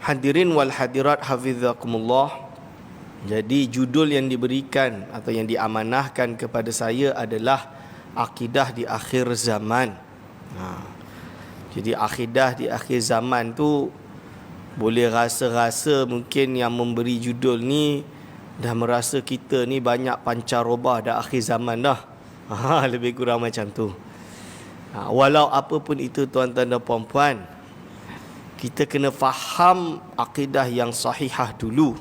Hadirin wal hadirat hafizakumullah. Jadi judul yang diberikan atau yang diamanahkan kepada saya adalah akidah di akhir zaman. Jadi akidah di akhir zaman tu boleh rasa-rasa mungkin yang memberi judul ni dah merasa kita ni banyak pancaroba dah akhir zaman dah. Lebih kurang macam tu. Walau apa pun itu tuan-tuan dan puan-puan, kita kena faham akidah yang sahihah dulu.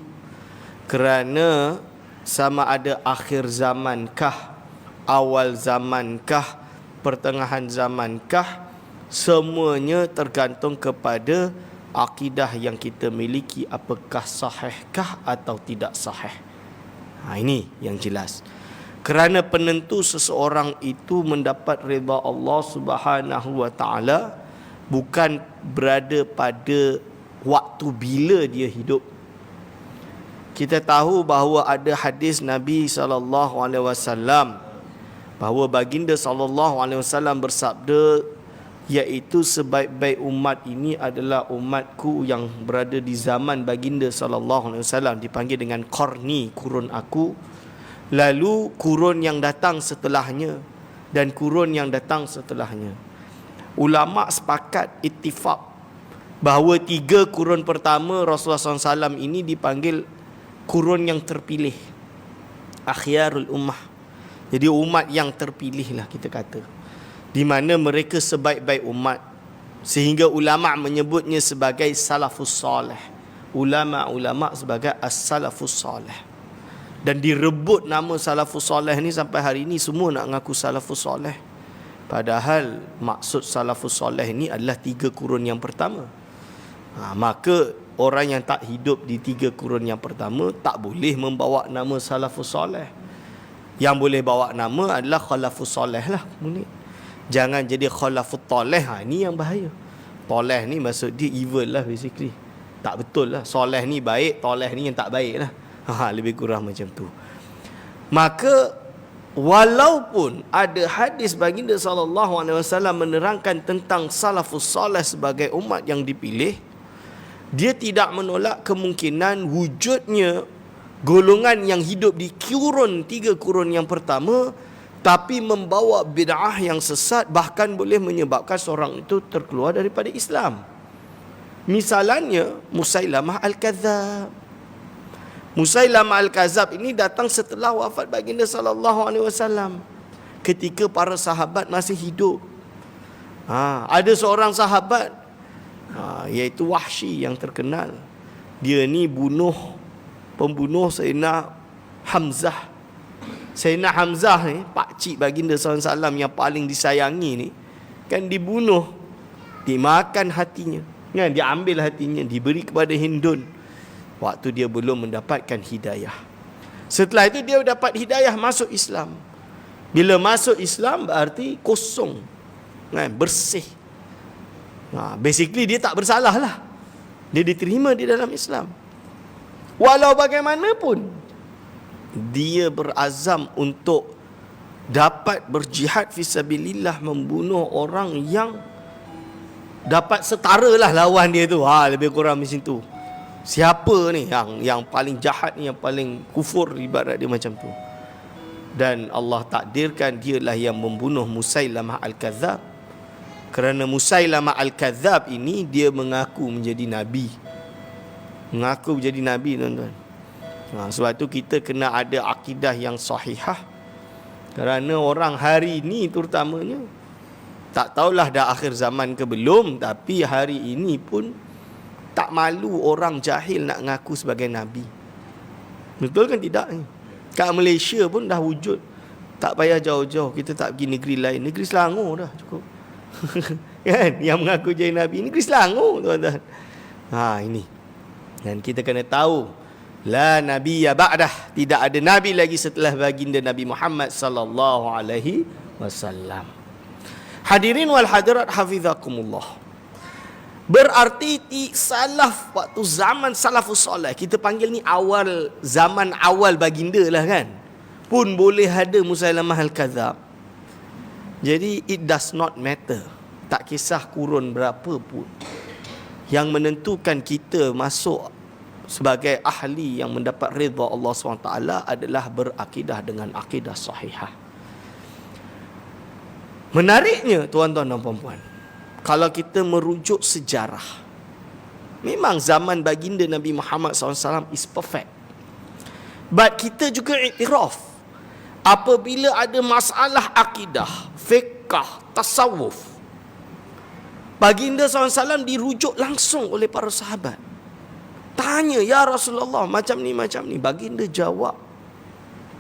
Kerana sama ada akhir zamankah, awal zamankah, pertengahan zamankah, semuanya tergantung kepada akidah yang kita miliki, apakah sahihkah atau tidak sahih. Ini yang jelas. Kerana penentu seseorang itu mendapat redha Allah Subhanahu wa taala bukan berada pada waktu bila dia hidup. Kita tahu bahawa ada hadis Nabi SAW bahawa baginda SAW bersabda, iaitu sebaik-baik umat ini adalah umatku yang berada di zaman baginda SAW, dipanggil dengan qarni, kurun aku, lalu kurun yang datang setelahnya, dan kurun yang datang setelahnya. Ulama sepakat ittifaq bahawa 3 kurun pertama Rasulullah SAW ini dipanggil kurun yang terpilih, akhyarul ummah. Jadi umat yang terpilih lah kita kata, di mana mereka sebaik-baik umat, sehingga ulama menyebutnya sebagai salafus soleh. Ulama-ulama sebagai as-salafus soleh. Dan direbut nama salafus soleh ni sampai hari ini semua nak ngaku salafus soleh. Padahal maksud salafus soleh ni adalah 3 kurun yang pertama. Maka orang yang tak hidup di 3 kurun yang pertama tak boleh membawa nama salafus soleh. Yang boleh bawa nama adalah khalafus soleh lah. Jangan jadi khalafut toleh. Ini yang bahaya. Toleh ni maksud dia evil lah basically. Tak betul lah. Soleh ni baik, toleh ni yang tak baik lah. Lebih kurang macam tu. Maka walaupun ada hadis baginda SAW menerangkan tentang salafus soleh sebagai umat yang dipilih, dia tidak menolak kemungkinan wujudnya golongan yang hidup di 3 kurun yang pertama tapi membawa bid'ah yang sesat, bahkan boleh menyebabkan seorang itu terkeluar daripada Islam. Misalnya Musailamah Al-Kadzab. Musailamah Al-Kadzab ini datang setelah wafat baginda SAW, ketika para sahabat masih hidup. Ada seorang sahabat, iaitu Wahsy yang terkenal. Dia ni pembunuh Sayyidina Hamzah. Sayyidina Hamzah ni, pakcik baginda SAW yang paling disayangi ni, kan dibunuh, dimakan hatinya, kan, diambil hatinya, diberi kepada Hindun waktu dia belum mendapatkan hidayah. Setelah itu dia dapat hidayah, masuk Islam. Bila masuk Islam berarti kosong, kan, bersih. Basically dia tak bersalah lah. Dia diterima di dalam Islam. Walau bagaimanapun dia berazam untuk dapat berjihad fisabilillah, membunuh orang yang dapat setara lah lawan dia tu. Lebih kurang macam tu. Siapa ni yang paling jahat ni, yang paling kufur, ibarat dia macam tu. Dan Allah takdirkan dialah yang membunuh Musailamah Al-Kadzab. Kerana Musailamah Al-Kadzab ini dia mengaku menjadi nabi. Mengaku menjadi nabi, tuan-tuan. Sebab tu kita kena ada akidah yang sahihah. Kerana orang hari ini terutamanya, tak tahulah dah akhir zaman ke belum, tapi hari ini pun tak malu orang jahil nak ngaku sebagai nabi. Betul kan tidak ni? Kat Malaysia pun dah wujud. Tak payah jauh-jauh, kita tak pergi negeri lain. Negeri Selangor dah cukup. Kan? Yang mengaku jadi nabi, negeri Selangor, tuan-tuan. Ini. Dan kita kena tahu, la nabiyya ba'dah, tidak ada nabi lagi setelah baginda Nabi Muhammad sallallahu alaihi wasallam. Hadirin wal hadirat hafizakumullah. Berarti salaf, waktu zaman salafus soleh, kita panggil ni awal, zaman awal baginda lah kan, pun boleh ada Musailamah Al-Kadzab. Jadi it does not matter, tak kisah kurun berapa pun. Yang menentukan kita masuk sebagai ahli yang mendapat redha Allah SWT adalah berakidah dengan akidah sahihah. Menariknya tuan-tuan dan puan-puan, kalau kita merujuk sejarah, memang zaman baginda Nabi Muhammad SAW is perfect. But kita juga iktiraf, apabila ada masalah akidah, fiqh, tasawuf, baginda SAW dirujuk langsung oleh para sahabat. Tanya, ya Rasulullah, macam ni. Baginda jawab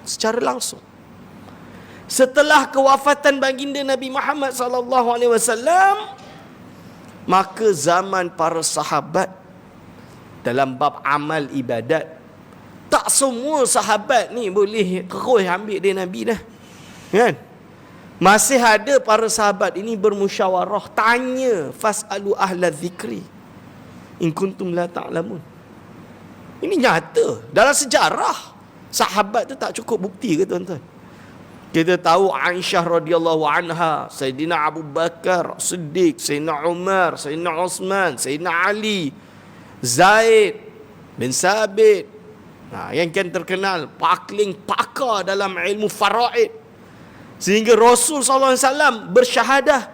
secara langsung. Setelah kewafatan baginda Nabi Muhammad SAW, maka zaman para sahabat dalam bab amal ibadat, tak semua sahabat ni boleh terus ambil dia Nabi dah, kan? Masih ada para sahabat ini bermusyawarah, tanya, fas'alu ahla dzikri in kuntum la ta'lamun. Ini nyata dalam sejarah. Sahabat tu tak cukup bukti ke tuan-tuan? Kita tahu Aisyah radhiyallahu anha, Sayyidina Abu Bakar Siddiq, Sayyidina Umar, Sayyidina Osman, Sayyidina Ali, Zaid bin Sabit, yang kan terkenal pakar dalam ilmu faraid, sehingga Rasul SAW bersyahadah,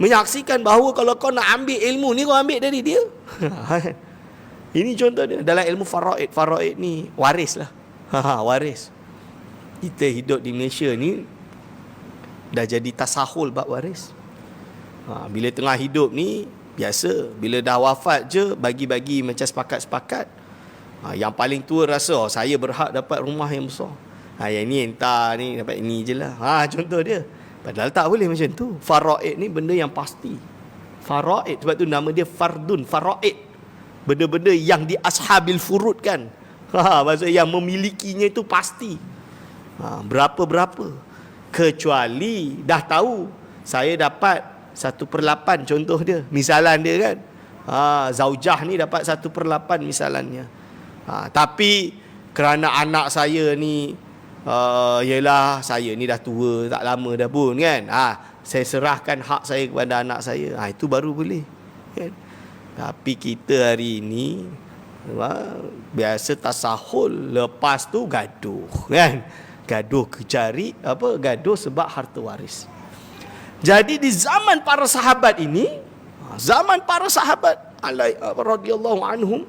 menyaksikan bahawa kalau kau nak ambil ilmu ni, kau ambil dari dia. Ini contoh dia dalam ilmu faraid. Faraid ni waris lah. Waris. Kita hidup di Malaysia ni dah jadi tasahul bab waris. Bila tengah hidup ni biasa, bila dah wafat je bagi-bagi macam sepakat-sepakat. Yang paling tua rasa, saya berhak dapat rumah yang besar. Yang ni entah ni dapat ini je lah. Contoh dia. Padahal tak boleh macam tu. Faraid ni benda yang pasti. Faraid, sebab tu nama dia fardun, faraid. Benda-benda yang di ashabil furud kan. Maksudnya yang memilikinya itu pasti. Berapa-berapa. Kecuali dah tahu saya dapat 1/8 contoh dia. Misalan dia kan. Zaujah ni dapat 1/8 misalannya. Tapi kerana anak saya ni yelah, saya ni dah tua, tak lama dah pun kan. Saya serahkan hak saya kepada anak saya. Itu baru boleh kan? Tapi kita hari ini biasa tasahul, lepas tu gaduh kan. Gaduh kecari gaduh sebab harta waris. Jadi di zaman para sahabat ini, zaman para sahabat radhiyallahu anhum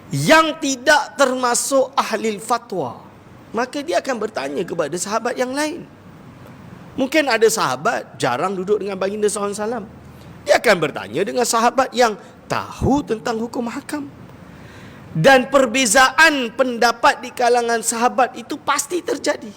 yang tidak termasuk ahli fatwa, maka dia akan bertanya kepada sahabat yang lain. Mungkin ada sahabat jarang duduk dengan baginda SAW, dia akan bertanya dengan sahabat yang tahu tentang hukum hakam. Dan perbezaan pendapat di kalangan sahabat itu pasti terjadi.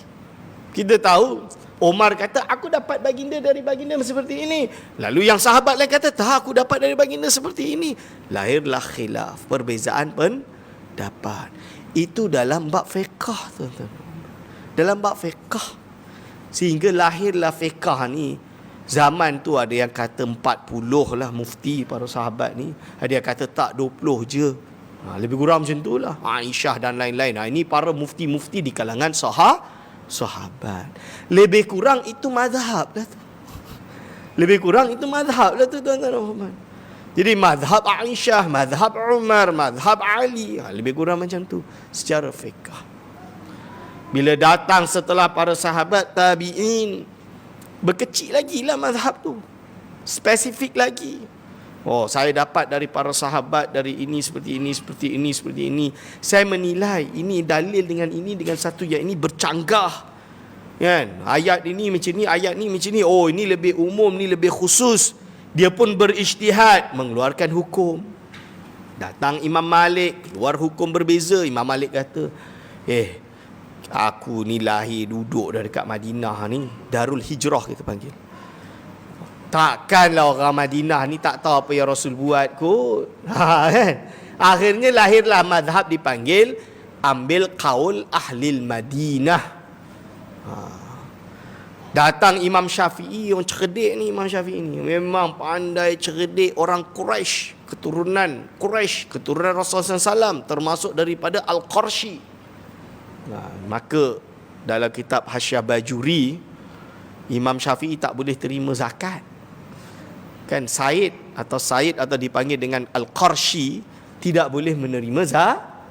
Kita tahu Omar kata, aku dapat baginda dari baginda seperti ini. Lalu yang sahabat lain kata, tak, aku dapat dari baginda seperti ini. Lahirlah khilaf, perbezaan pendapat. Itu dalam bab fiqh, tuan-tuan. Dalam bab fiqh. Sehingga lahirlah fiqh ni. Zaman tu ada yang kata 40 lah mufti para sahabat ni. Ada yang kata tak, 20 je. Lebih kurang macam tu lah. Aisyah dan lain-lain. Ini para mufti-mufti di kalangan sahabat. Lebih kurang itu mazhab lah tu. Lebih kurang itu mazhab lah tu, tuan-tuan. Jadi mazhab Aisyah, mazhab Umar, mazhab Ali, lebih kurang macam tu secara fiqh. Bila datang setelah para sahabat tabi'in, berkecil lagi lah mazhab tu, spesifik lagi. Saya dapat dari para sahabat dari ini seperti ini, seperti ini, seperti ini. Saya menilai ini dalil dengan ini dengan satu yang ini bercanggah, kan? Ayat ini macam ni, ayat ni macam ni. Ini lebih umum, ni lebih khusus. Dia pun berijtihad, mengeluarkan hukum. Datang Imam Malik, keluar hukum berbeza. Imam Malik kata, aku ni lahir duduk dari dekat Madinah ni, Darul Hijrah kita panggil. Takkanlah orang Madinah ni tak tahu apa yang Rasul buat kot. Kan? Akhirnya lahirlah mazhab dipanggil ambil qaul ahlil Madinah. Datang Imam Syafi'i, yang cerdik ni. Imam Syafi'i ni memang pandai, cerdik, orang Quraisy, keturunan Rasulullah SAW, termasuk daripada Al-Qarshi. Maka dalam kitab Hasyiah Bajuri, Imam Syafi'i tak boleh terima zakat. kan Said atau dipanggil dengan Al-Qarshi tidak boleh menerima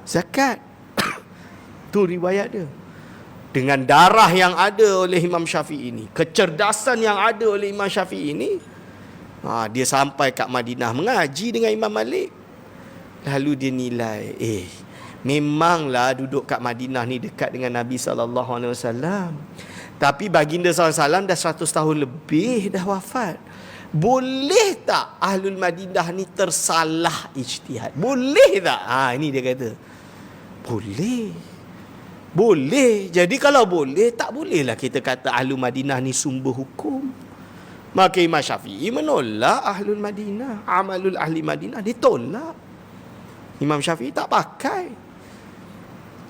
zakat. Tu riwayat dia. Dengan darah yang ada oleh Imam Syafi'i ini, kecerdasan yang ada oleh Imam Syafi'i ini, dia sampai kat Madinah mengaji dengan Imam Malik. Lalu dia nilai, memanglah duduk kat Madinah ni dekat dengan Nabi SAW. Tapi baginda SAW dah 100 tahun lebih dah wafat. Boleh tak Ahlul Madinah ni tersalah ijtihad? Boleh tak? Ini dia kata. Boleh. Jadi kalau boleh, tak bolehlah kita kata Ahlul Madinah ni sumber hukum. Maka Imam Syafi'i menolak Ahlul Madinah. Amalul Ahli Madinah ditolak. Imam Syafi'i tak pakai.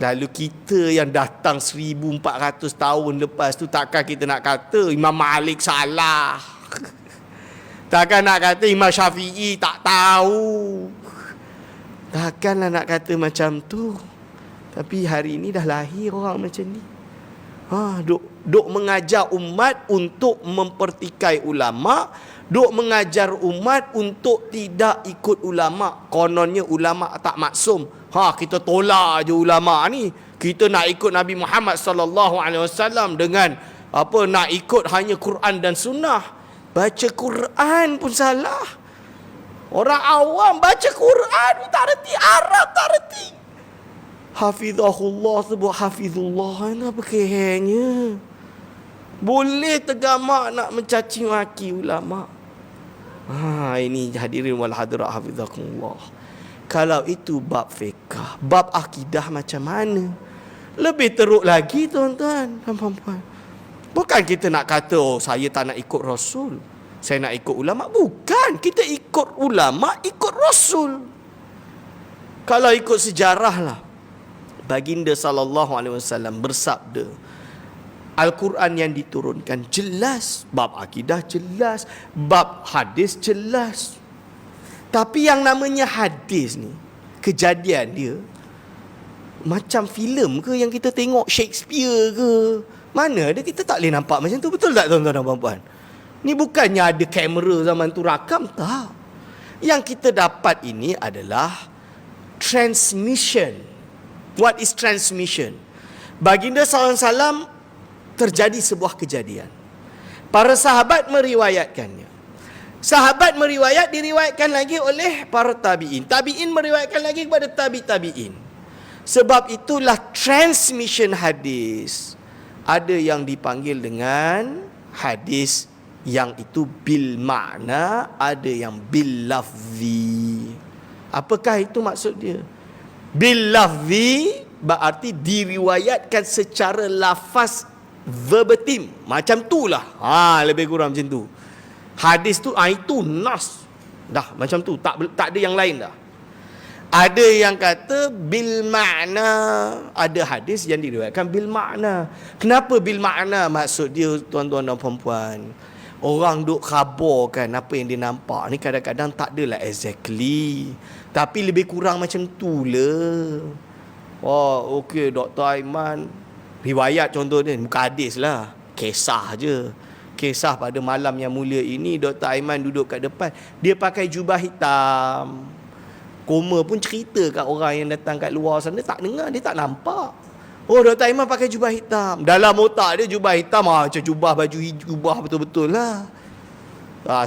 Lalu kita yang datang 1400 tahun lepas tu, takkan kita nak kata Imam Malik salah. Takkan nak kata Imam Syafi'i tak tahu. Takkanlah nak kata macam tu. Tapi hari ini dah lahir orang macam ni. Duk mengajar umat untuk mempertikai ulama, duk mengajar umat untuk tidak ikut ulama. Kononnya ulama tak maksum. Kita tolak je ulama ni. Kita nak ikut Nabi Muhammad sallallahu alaihi wasallam dengan nak ikut hanya Quran dan sunnah. Baca Quran pun salah. Orang awam baca Quran pun tak reti, Arab tak reti. Hafizahullah sebut hafizullah, apa kehenya? Boleh tergamak nak mencaci maki ulama. Ini hadirin wal hadirat hafizakumullah. Kalau itu bab fiqh, bab akidah macam mana? Lebih teruk lagi tuan-tuan dan puan-puan. Bukan kita nak kata, saya tak nak ikut Rasul, saya nak ikut ulama. Bukan, kita ikut ulama, ikut Rasul. Kalau ikut sejarah lah, baginda SAW bersabda, Al-Quran yang diturunkan jelas, bab akidah jelas, bab hadis jelas. Tapi yang namanya hadis ni, kejadian dia macam filem ke yang kita tengok Shakespeare ke? Mana ada, kita tak boleh nampak macam tu. Betul tak tuan-tuan dan puan-puan? Ni bukannya ada kamera zaman tu rakam, tak. Yang kita dapat ini adalah transmission. What is transmission? Baginda SAW terjadi sebuah kejadian. Para sahabat meriwayatkannya. Sahabat diriwayatkan lagi oleh para tabi'in. Tabi'in meriwayatkan lagi kepada tabi'in. Sebab itulah transmission hadis. Ada yang dipanggil dengan hadis yang itu bil makna, ada yang bil lafzi. Apakah itu maksud dia? Bil lafzi berarti diriwayatkan secara lafaz verbatim. Macam tu lah. Lebih kurang macam tu. Hadis tu itu nas. Dah macam tu, tak ada yang lain dah. Ada yang kata bil makna, ada hadis yang diriwayatkan bil makna. Kenapa bil makna? Maksud dia tuan-tuan dan puan-puan, orang duk khabarkan apa yang dia nampak ni kadang-kadang tak adalah exactly, tapi lebih kurang macam tu lah. Okey, Dr. Aiman riwayat contoh dia, bukan hadis lah, kisah je. Kisah pada malam yang mulia ini, Dr. Aiman duduk kat depan, dia pakai jubah hitam. Koma pun cerita kat orang yang datang kat luar sana, tak dengar, dia tak nampak. Dr. Aiman pakai jubah hitam. Dalam otak dia jubah hitam macam jubah baju jubah betul-betul lah.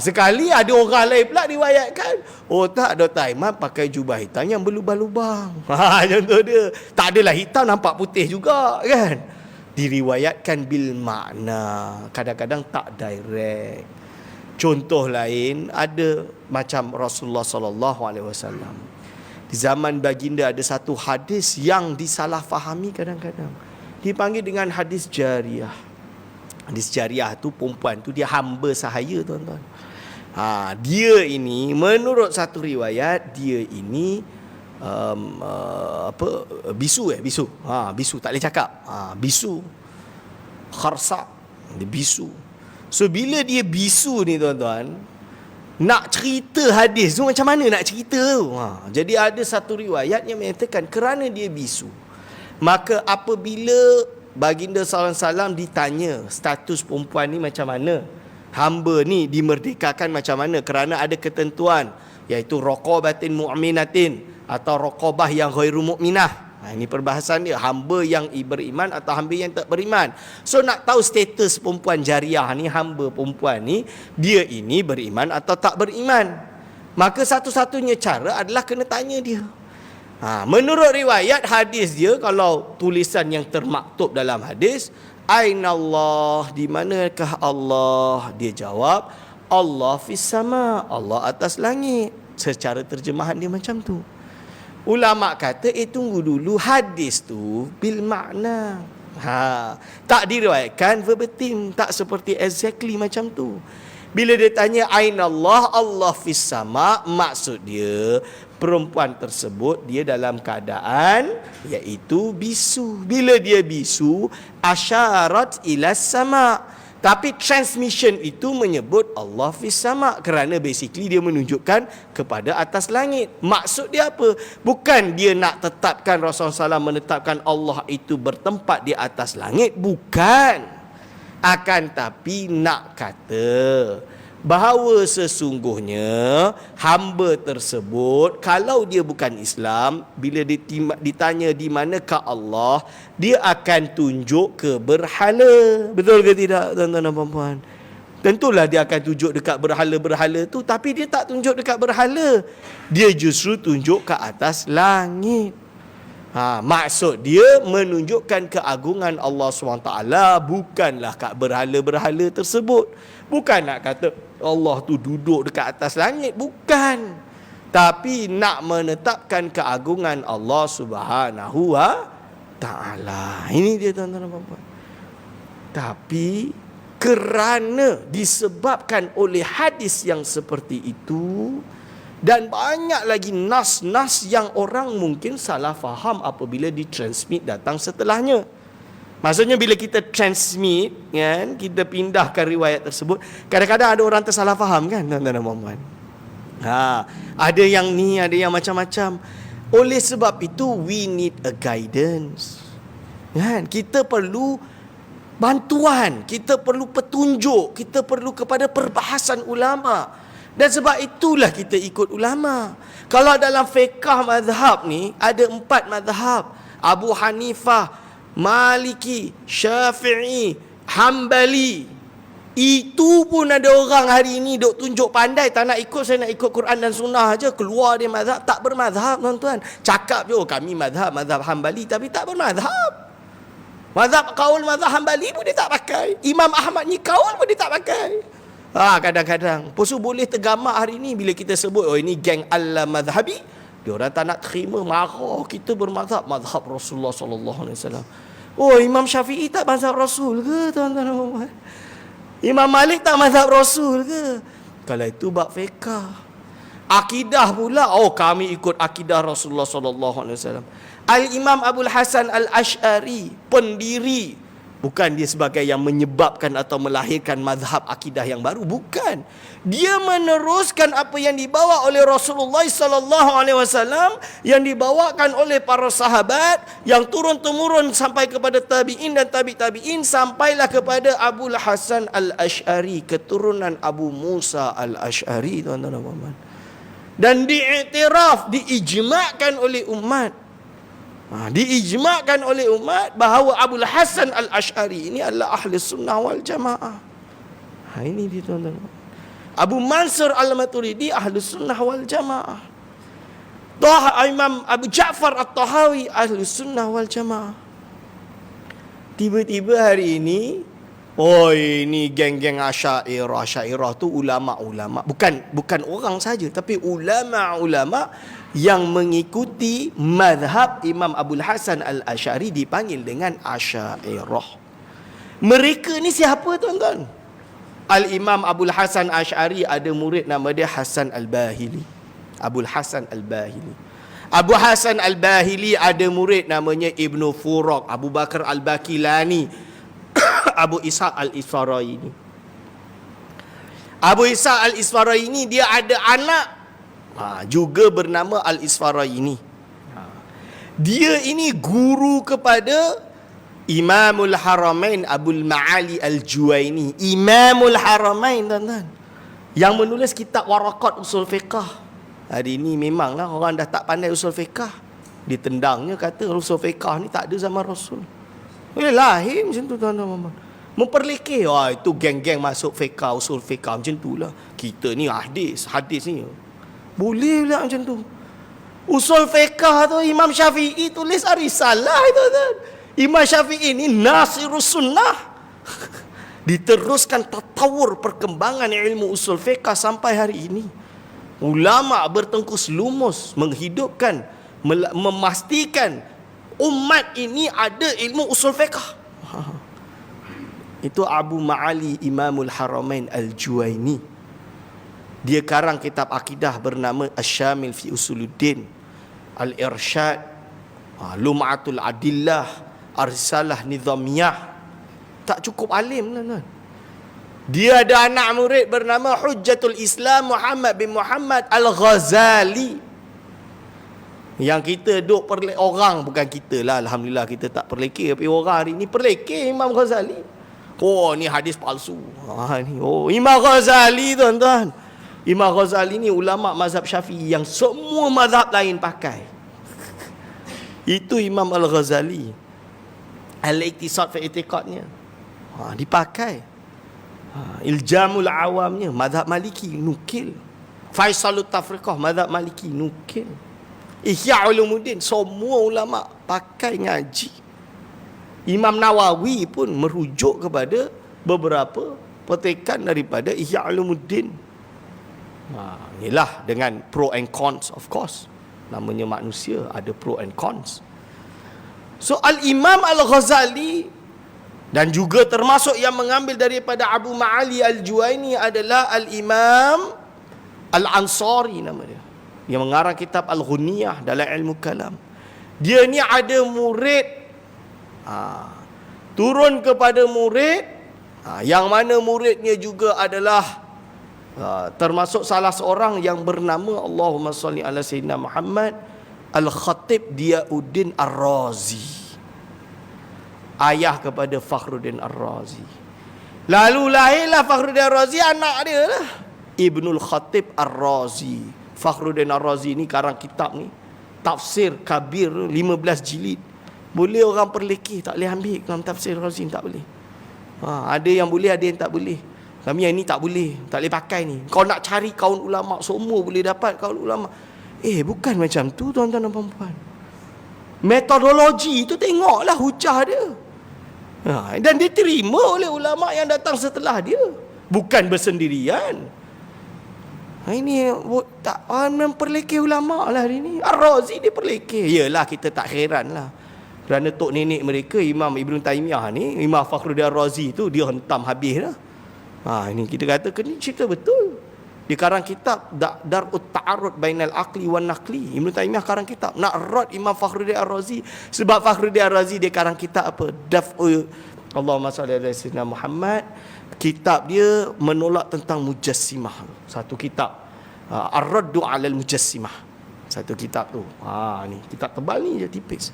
Sekali ada orang lain pula riwayatkan, tak, Dr. Aiman pakai jubah hitam yang berlubang-lubang. Contoh dia, tak adalah hitam, nampak putih juga kan. Diriwayatkan bil makna, kadang-kadang tak direct. Contoh lain ada macam Rasulullah SAW. Di zaman baginda ada satu hadis yang disalahfahami kadang-kadang. Dipanggil dengan hadis jariyah. Hadis jariyah tu perempuan tu dia hamba sahaya tuan-tuan. Dia ini menurut satu riwayat dia ini bisu. Bisu tak boleh cakap. Bisu. Kharsa. Dia bisu. So bila dia bisu ni tuan-tuan, nak cerita hadis tu macam mana nak cerita tu? Jadi ada satu riwayat yang mengatakan kerana dia bisu, maka apabila baginda SAW ditanya status perempuan ni macam mana, hamba ni dimerdekakan macam mana? Kerana ada ketentuan, iaitu raqabatin mu'minatin atau raqabah yang ghairu mu'minah. Ini perbahasan dia, hamba yang beriman atau hamba yang tak beriman. So nak tahu status perempuan jariah ni, hamba perempuan ni, dia ini beriman atau tak beriman, maka satu-satunya cara adalah kena tanya dia. Menurut riwayat hadis dia, kalau tulisan yang termaktub dalam hadis, Aina Allah, di manakah Allah? Dia jawab, Allah fis sama, Allah atas langit. Secara terjemahan dia macam tu. Ulama kata, tunggu dulu, hadis tu bil makna. Tak diriwayatkan verbatim, tak seperti exactly macam tu. Bila dia tanya Aina Allah, Allah fis sama, maksud dia perempuan tersebut dia dalam keadaan iaitu bisu. Bila dia bisu, asyarat ila sama. Tapi transmission itu menyebut Allah fis sama, kerana basically dia menunjukkan kepada atas langit. Maksud dia apa? Bukan dia nak tetapkan, Rasulullah SAW menetapkan Allah itu bertempat di atas langit, bukan. Akan tapi nak kata bahawa sesungguhnya hamba tersebut, kalau dia bukan Islam, bila ditanya di manakah Allah, dia akan tunjuk ke berhala. Betul ke tidak, tuan-tuan dan puan-puan? Tentulah dia akan tunjuk dekat berhala-berhala tu, tapi dia tak tunjuk dekat berhala, dia justru tunjuk ke atas langit. Maksud dia menunjukkan keagungan Allah SWT, bukanlah kat berhala-berhala tersebut. Bukan nak kata Allah tu duduk dekat atas langit, bukan. Tapi nak menetapkan keagungan Allah Subhanahu wa Ta'ala. Ini dia, tuan-tuan dan puan-puan. Tapi kerana disebabkan oleh hadis yang seperti itu, dan banyak lagi nas-nas yang orang mungkin salah faham apabila ditransmit datang setelahnya. Maksudnya bila kita transmit, kan, kita pindahkan riwayat tersebut, kadang-kadang ada orang tersalah faham, kan, tuan-tuan dan puan-puan. Ada yang ni, ada yang macam-macam. Oleh sebab itu we need a guidance. Kan? Kita perlu bantuan, kita perlu petunjuk, kita perlu kepada perbahasan ulama. Dan sebab itulah kita ikut ulama. Kalau dalam fiqh mazhab ni ada 4 mazhab, Abu Hanifah, Maliki, Syafi'i, Hambali. Itu pun ada orang hari ini duk tunjuk pandai, tak nak ikut, saya nak ikut Quran dan Sunnah aja, keluar dia mazhab, tak bermazhab, tuan-tuan. Cakap je, kami mazhab Hambali, tapi tak bermazhab. Mazhab Hambali pun dia tak pakai. Imam Ahmad ni kaul pun dia tak pakai. Kadang-kadang Pusu boleh tergamak hari ni bila kita sebut, ini geng al-madhabi, dia orang tak nak terima, marah kita bermazhab Rasulullah SAW. Imam Syafi'i tak mazhab Rasul ke, tuan-tuan dan puan-puan? Imam Malik tak mazhab Rasul ke? Kalau itu bab fiqh. Akidah pula, kami ikut akidah Rasulullah SAW. Al-Imam Abul Hasan Al-Ash'ari, pendiri, bukan dia sebagai yang menyebabkan atau melahirkan mazhab akidah yang baru, bukan. Dia meneruskan apa yang dibawa oleh Rasulullah SAW, yang dibawakan oleh para sahabat, yang turun-temurun sampai kepada tabi'in dan tabi'in, sampailah kepada Abul Hasan Al-Ash'ari, keturunan Abu Musa Al-Ash'ari, tuan-tuan dan puan-puan. Dan diiktiraf, diijma'kan oleh umat. Diijma'kan oleh umat bahawa Abul Hasan Al-Ash'ari ini adalah ahli sunnah wal jamaah. Ini dia, tuan-tuan. Abu Mansur Al-Maturidi ahli sunnah wal jamaah. Imam Abu Ja'far At-Tahawi ahli sunnah wal jamaah. Tiba-tiba hari ini, ini geng-geng Asy'ariyah. Asy'ariyah tu ulama-ulama, bukan orang saja, tapi ulama-ulama yang mengikuti mazhab Imam Abul Hasan Al-Ash'ari dipanggil dengan Asy'ariyah. Mereka ni siapa, tuan-tuan? Al-Imam Abul Hasan Ash'ari ada murid nama dia Hasan Al-Bahili. Abul Hasan Al-Bahili. Abu Hasan Al-Bahili ada murid namanya Ibnu Furak, Abu Bakar Al-Bakilani, Abu Ishaq Al-Isfaraini. Abu Ishaq Al-Isfaraini dia ada anak juga bernama Al-Isfaraini. Dia ini guru kepada Imamul Haramain Abul Ma'ali Al-Juwaini. Imamul Haramain, tuan-tuan, yang menulis kitab Waraqat Usul Fiqh. Hari ini memanglah orang dah tak pandai usul fiqh. Ditendangnya kata usul fiqh ni tak ada zaman Rasul. Lahir macam tu, tuan-tuan. Memperlekeh. Itu geng-geng masuk fiqh, usul fiqh macam tu lah. Kita ni hadis ni boleh pula macam tu. Usul fiqh tu Imam Syafi'i tulis Arisalah, tuan-tuan. Imam Syafi'i ni Nasirus Sunnah. Diteruskan tatawur perkembangan ilmu usul fiqh sampai hari ini. Ulama bertengkus lumus menghidupkan, memastikan umat ini ada ilmu usul fiqh. Itu Abu Ma'ali Imamul Haramain Al-Juwaini. Dia karang kitab akidah bernama Asy-Syamil fi Usuluddin, Al-Irsyad, Lum'atul Adillah, Ar-Risalah Nizamiyah. Tak cukup alim, tuan-tuan. Dia ada anak murid bernama Hujjatul Islam Muhammad bin Muhammad Al-Ghazali. Yang kita duk orang, bukan kita lah, alhamdulillah kita tak perlekeh, tapi orang hari ni perlekeh Imam Ghazali. Ni hadis palsu. Imam Ghazali, tuan-tuan. Imam Ghazali ni ulama mazhab Syafi'i yang semua mazhab lain pakai. Itu Imam Al-Ghazali. Al-Iqtisad fi i'tiqadnya dipakai. Iljamul Awamnya mazhab Maliki nukil. Faisalut Tafriqah mazhab Maliki nukil. Ihya Ulumuddin semua ulama pakai ngaji. Imam Nawawi pun merujuk kepada beberapa petikan daripada Ihya Ulumuddin. Inilah dengan pro and cons, of course. Namanya manusia, ada pro and cons. So Al-Imam Al-Ghazali, dan juga termasuk yang mengambil daripada Abu Ma'ali Al-Juwaini adalah Al-Imam Al-Ansari, nama dia, yang mengarang kitab Al-Ghunniyah dalam ilmu kalam. Dia ni ada murid, turun kepada murid, yang mana muridnya juga adalah termasuk salah seorang yang bernama, Allahumma salli ala Sayyidina Muhammad, Al-Khatib Diyauddin Ar-Razi, ayah kepada Fakhruddin Ar-Razi. Lalu lahirlah Fakhruddin Ar-Razi, anak dia lah Ibnul Khatib Ar-Razi. Fakhruddin Ar-Razi ni karang kitab ni, tafsir kabir 15 jilid. Boleh orang perlekeh, tak boleh ambil dalam tafsir Razi, tak boleh. Ada yang boleh, ada yang tak boleh. Kami yang ni tak boleh, tak boleh pakai ni. Kau nak cari kaun ulama, semua boleh dapat kaun ulama. Bukan macam tu, tuan-tuan dan puan-puan. Metodologi tu tengoklah hujah dia. Dan diterima oleh ulama yang datang setelah dia, bukan bersendirian. Ini tak memperlekeh ulama lah hari ni. Ar-Razi dia perlekeh. Yelah, kita tak heran lah, kerana tok nenek mereka Imam Ibn Taymiyah ni, Imam Fakhruddin Ar-Razi tu, dia hentam habis lah. Ini kita kata ni cerita betul. Dia karang kitab Dar'ut Ta'arud Bainal Aqli wan Naqli. Ibn Taymiyah karang kitab nak rad Imam Fakhruddin Ar-Razi. Sebab Fakhruddin Ar-Razi dia karang kitab apa? Daf'u Allahumma salli ala Sayyidina Muhammad. Kitab dia menolak tentang Mujassimah. Satu kitab. Ar-Raddu 'alal Mujassimah. Satu kitab tu. Ni kitab tebal ni je, tipis.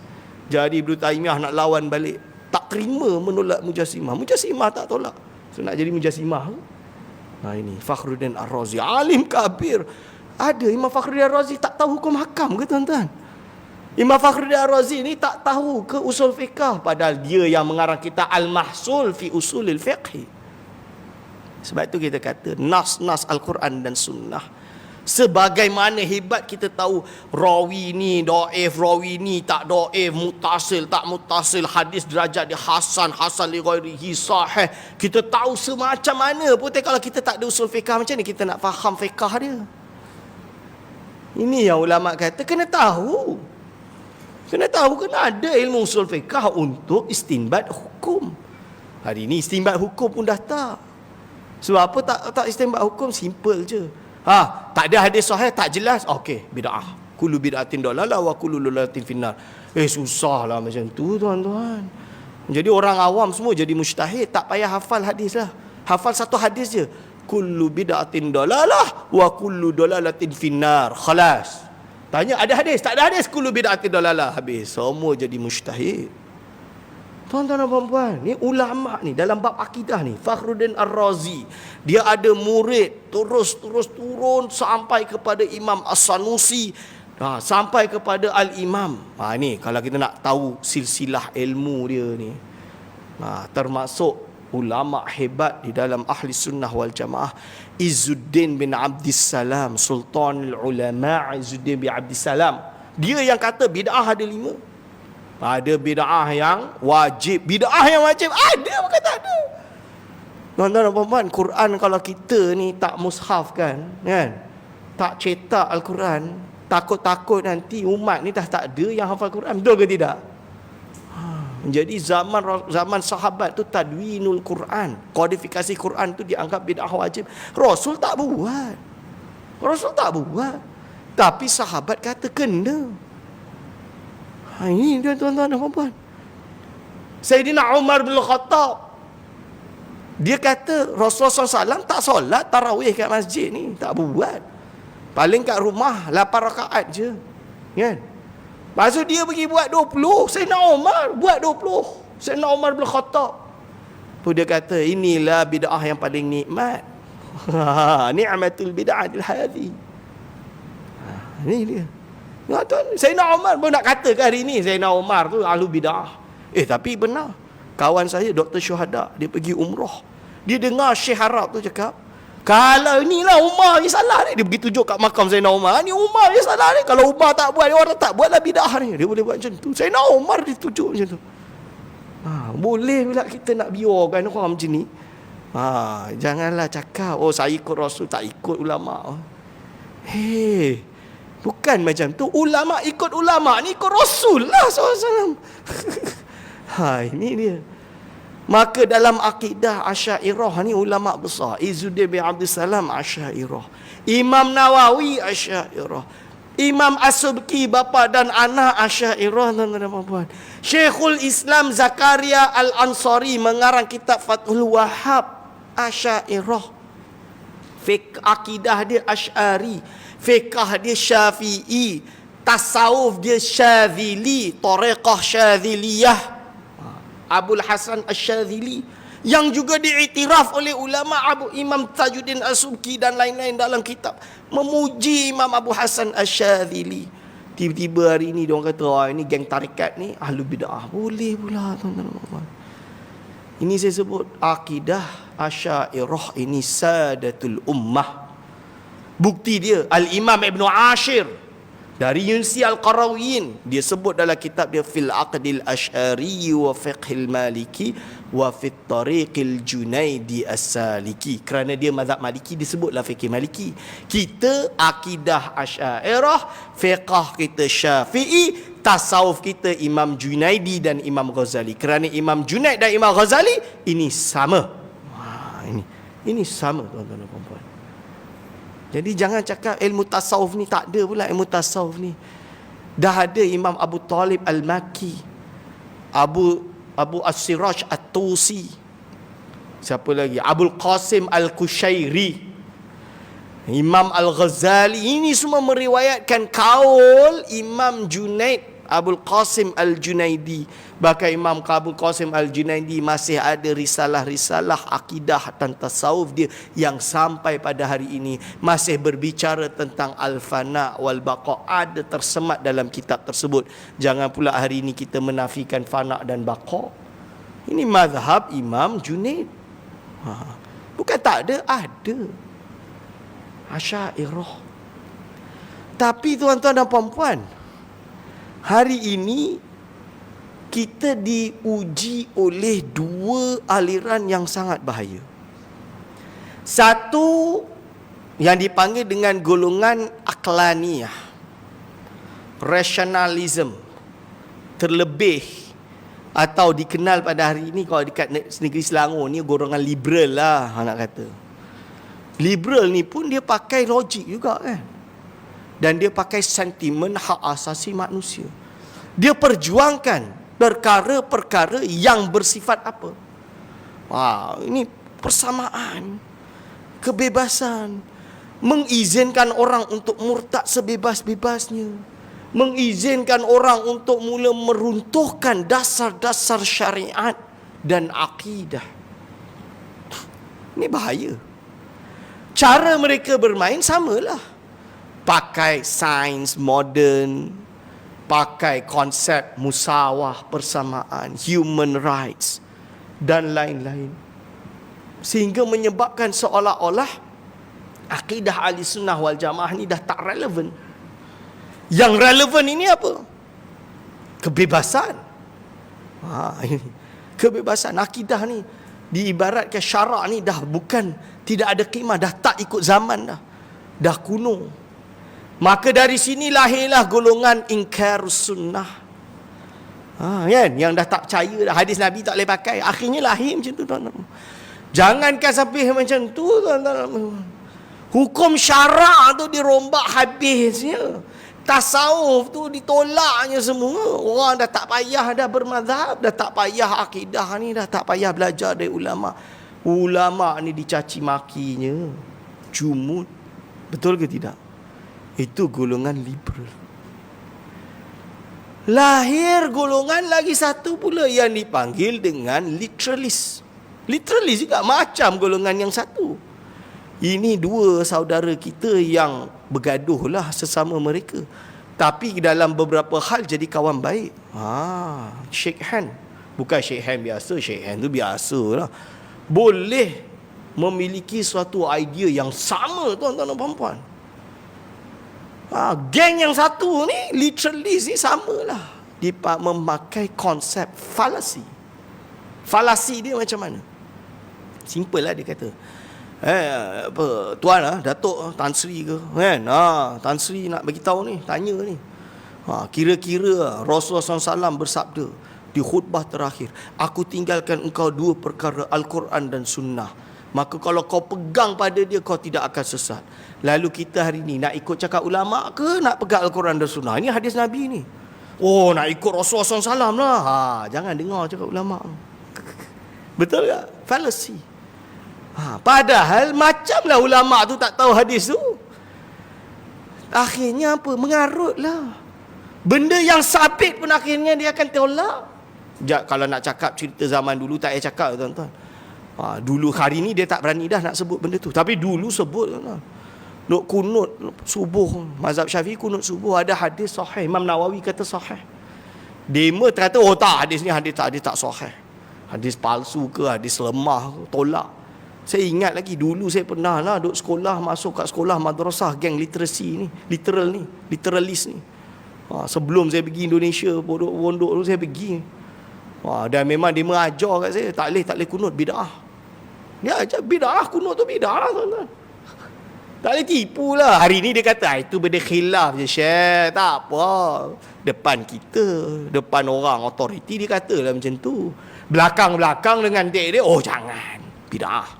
Jadi Ibn Taymiyah nak lawan balik, tak terima menolak Mujassimah. Mujassimah tak tolak. So nak jadi Mujassimah. Ini Fakhruddin Ar-Razi, alim kabir. Ada Imam Fakhruddin Ar-Razi tak tahu hukum hakam ke, tuan-tuan? Imam Fakhruddin Ar-Razi ni tak tahu ke usul fiqh, padahal dia yang mengarang kitab Al-Mahsul fi Usulil Fiqh. Sebab itu kita kata nas-nas Al-Quran dan Sunnah. Sebagaimana hebat kita tahu rawi ni dhaif, rawi ni tak dhaif, muttasil tak muttasil, hadis derajat dia hasan, hasan li ghairihi, sahih. Kita tahu semacam mana pun, kalau kita tak ada usul fiqh, macam ni kita nak faham fiqh dia? Ini yang ulama kata kena tahu. Kena tahu, kena ada ilmu usul fiqh untuk istinbat hukum. Hari ni istinbat hukum pun dah tak. Sebab apa tak istinbat hukum? Simple je. Tak ada hadis sahih, tak jelas, okey, bid'ah. Kullu bid'atin dalalah wa kullu dalalatin finnar. Susahlah macam tu, tuan-tuan. Jadi orang awam semua jadi mujtahid, tak payah hafal hadis lah. Hafal satu hadis je. Kullu bid'atin dalalah wa kullu dalalatin finnar. Khalas. Tanya ada hadis, tak ada hadis, kullu bid'atin dalalah, habis. Semua jadi mujtahid. Tuan-tuan dan puan-puan, ni ulama ni dalam bab akidah ni, Fakhruddin Ar-Razi, dia ada murid terus turun sampai kepada Imam As-Sanusi, sampai kepada Al-Imam. Ni kalau kita nak tahu silsilah ilmu dia ni, termasuk ulama hebat di dalam ahli sunnah wal jamaah, Izzuddin bin Abdissalam, Sultanul Ulama Izzuddin bin Abdissalam. Dia yang kata bid'ah ada 5. Ada bid'ah yang wajib. Bid'ah yang wajib ada, bukan tak ada. Tuan-tuan dan puan-puan, Quran kalau kita ni tak mushaf kan, tak cetak Al-Quran, takut-takut nanti umat ni dah tak ada yang hafal Quran. Betul ke tidak? Jadi zaman sahabat tu tadwinul Quran, kodifikasi Quran tu dianggap bid'ah wajib. Rasul tak buat. Tapi sahabat kata kena. Ini dia tuan-tuan dan puan-puan. Sayyidina Umar bin Khattab, dia kata Rasulullah SAW tak solat tarawih kat masjid ni, tak buat. Paling kat rumah 8 rakaat je, kan? Lepas tu dia pergi buat 20. Sayyidina Umar buat 20. Sayyidina Umar bin Khattab. Tu dia kata inilah bid'ah yang paling nikmat. Ni'matul bid'atil hadhi. Ini dia. Sayyidina Umar pun nak kata ke hari ni Sayyidina Umar tu ahlu bid'ah. Tapi benar. Kawan saya Dr. Syuhada, dia pergi umrah. Dia dengar Syekh Arab tu cakap, kalau inilah Umar ni salah ni. Dia pergi tunjuk kat makam Sayyidina Umar, ni Umar ni salah ni. Kalau Umar tak buat, orang tak buatlah bid'ah ni. Dia boleh buat macam tu. Sayyidina Umar ditunjuk macam tu. Boleh pula kita nak biarkan orang macam ni. Janganlah cakap, saya ikut Rasul, tak ikut ulama. Bukan macam tu. Ulama ikut ulama ni ikut Rasul lah SAW. Ini dia. Maka dalam akidah Asy'ariyah ni ulama besar. Izzuddin bin Abdissalam Asy'ariyah, Imam Nawawi Asy'ariyah, Imam As-Subki bapa dan anak Asy'ariyah, tuan-tuan dan puan-puan. Syekhul Islam Zakaria Al-Ansari mengarang kitab Fathul Wahhab Asy'ariyah. Fiqh akidah dia Asy'ari, fiqh dia Syafi'i, tasawuf dia Syadzili, tariqah Syadziliyah, Abul Hasan Asy-Syadzili, yang juga diiktiraf oleh ulama Abu Imam Tajuddin As-Subki dan lain-lain dalam kitab memuji Imam Abu Hasan Asy-Syadzili. Tiba-tiba hari ni dia orang kata ini geng tarikat ni ahlu bid'ah. Boleh pula tuan-tuan. Ini saya sebut akidah Asy'ariyah ini sadatul ummah. Bukti dia Al-Imam Ibn Ashir dari Yunsi Al-Qarawiyyin, dia sebut dalam kitab dia Fil Aqdil Asy'ari wa Fiqhil Maliki wa Fit Tariqil Junaidi As-Saliki. Kerana dia mazhab Maliki, disebutlah fikih Maliki. Kita akidah Asy'ariyah, fiqh kita Syafi'i, tasawuf kita Imam Junaidi dan Imam Ghazali. Kerana Imam Junaid dan Imam Ghazali ini sama. Ini sama tuan-tuan dan puan-puan. Jadi jangan cakap ilmu tasawuf ni tak ada pula. Ilmu tasawuf ni dah ada. Imam Abu Talib Al-Makki, Abu As-Siraj At-Tusi, siapa lagi, Abul Qasim Al-Kushairi, Imam Al-Ghazali. Ini semua meriwayatkan kaul Imam Junaid Abul Qasim Al-Junaidi. Bahkan Imam Abul Qasim Al-Junaidi masih ada risalah-risalah akidah dan tasawuf dia yang sampai pada hari ini masih berbicara tentang al-fana wal baqa, ada tersemat dalam kitab tersebut. Jangan pula hari ini kita menafikan fana dan baqa. Ini mazhab Imam Junaid. Bukan tak ada, ada. Asy'ariyah. Tapi tuan-tuan dan puan-puan, hari ini kita diuji oleh dua aliran yang sangat bahaya. Satu yang dipanggil dengan golongan aqlaniyah, rationalism terlebih, atau dikenal pada hari ini kalau dekat negeri Selangor ni golongan liberal lah nak kata. Liberal ni pun dia pakai logik juga kan. Dan dia pakai sentimen hak asasi manusia. Dia perjuangkan perkara-perkara yang bersifat apa? Ini persamaan, kebebasan, mengizinkan orang untuk murtad sebebas-bebasnya, mengizinkan orang untuk mula meruntuhkan dasar-dasar syariat dan akidah. Ini bahaya. Cara mereka bermain samalah. Pakai sains moden, pakai konsep musawah persamaan, human rights dan lain-lain. Sehingga menyebabkan seolah-olah akidah ahli sunnah wal jamaah ni dah tak relevan. Yang relevan ini apa? Kebebasan. Ini kebebasan. Akidah ni diibaratkan syarak ni dah bukan, tidak ada qimah, dah tak ikut zaman dah. Dah kuno. Maka dari sini lahirlah golongan ingkarus sunnah. Kan? Yang dah tak percaya dah, hadis Nabi tak boleh pakai. Akhirnya lahir macam tu, tuan-tuan. Jangankan sampai macam tu, tuan-tuan. Hukum syarak tu dirombak habisnya. Tasawuf tu ditolaknya semua. Orang dah tak payah dah bermazhab, dah tak payah akidah ni, dah tak payah belajar dari ulama. Ulama ni dicaci makinya, jumud. Betul ke tidak? Itu golongan liberal. Lahir golongan lagi satu pula yang dipanggil dengan literalis. Literalis juga macam golongan yang satu. Ini dua saudara kita yang bergaduhlah sesama mereka. Tapi dalam beberapa hal jadi kawan baik. Shake hand. Bukan shake hand biasa. Shake hand tu biasa lah. Boleh memiliki suatu idea yang sama, tuan-tuan dan puan-puan. Geng yang satu ni, literalis ni samalah. Dia memakai konsep falasi. Falasi dia macam mana? Simple lah dia kata. Tuan Datuk Tan Sri ke kan? Tan Sri nak bagi tahu ni, tanya ni. Kira-kira Rasulullah SAW bersabda di khutbah terakhir, aku tinggalkan engkau dua perkara, Al-Quran dan Sunnah. Maka kalau kau pegang pada dia, kau tidak akan sesat. Lalu kita hari ni nak ikut cakap ulama ke nak pegang Al-Quran dan Sunnah? Ini hadis Nabi ni. Oh, nak ikut Rasulullah SAW lah. Jangan dengar cakap ulama. Betul tak? Fallacy. Padahal macamlah ulama tu tak tahu hadis tu. Akhirnya apa? Mengarutlah. Benda yang sabit pun akhirnya dia akan tolak. Kalau nak cakap cerita zaman dulu tak payah cakap, tuan-tuan. Dulu, hari ni dia tak berani dah nak sebut benda tu. Tapi dulu sebut, tuan-tuan. Duk kunut subuh, mazhab Syafi'i kunut subuh, ada hadis sahih. Imam Nawawi kata sahih. Dema kata tak, hadis ni hadis tak sahih. Hadis palsu ke, hadis lemah ke, tolak. Saya ingat lagi dulu saya pernah lah duk sekolah, masuk kat sekolah madrasah geng literasi ni, literalis ni. Sebelum saya pergi Indonesia, pondok tu saya pergi. Dan memang dia mengajar kat saya, tak boleh kunut, bid'ah. Dia ajar bid'ah, kunut tu bid'ah, tuan-tuan. Tak boleh tipu lah. Hari ni dia kata itu benda khilaf je, Syekh. Tak apa. Depan kita, depan orang autoriti dia kata lah macam tu. Belakang-belakang dengan dia, oh jangan, bid'ah.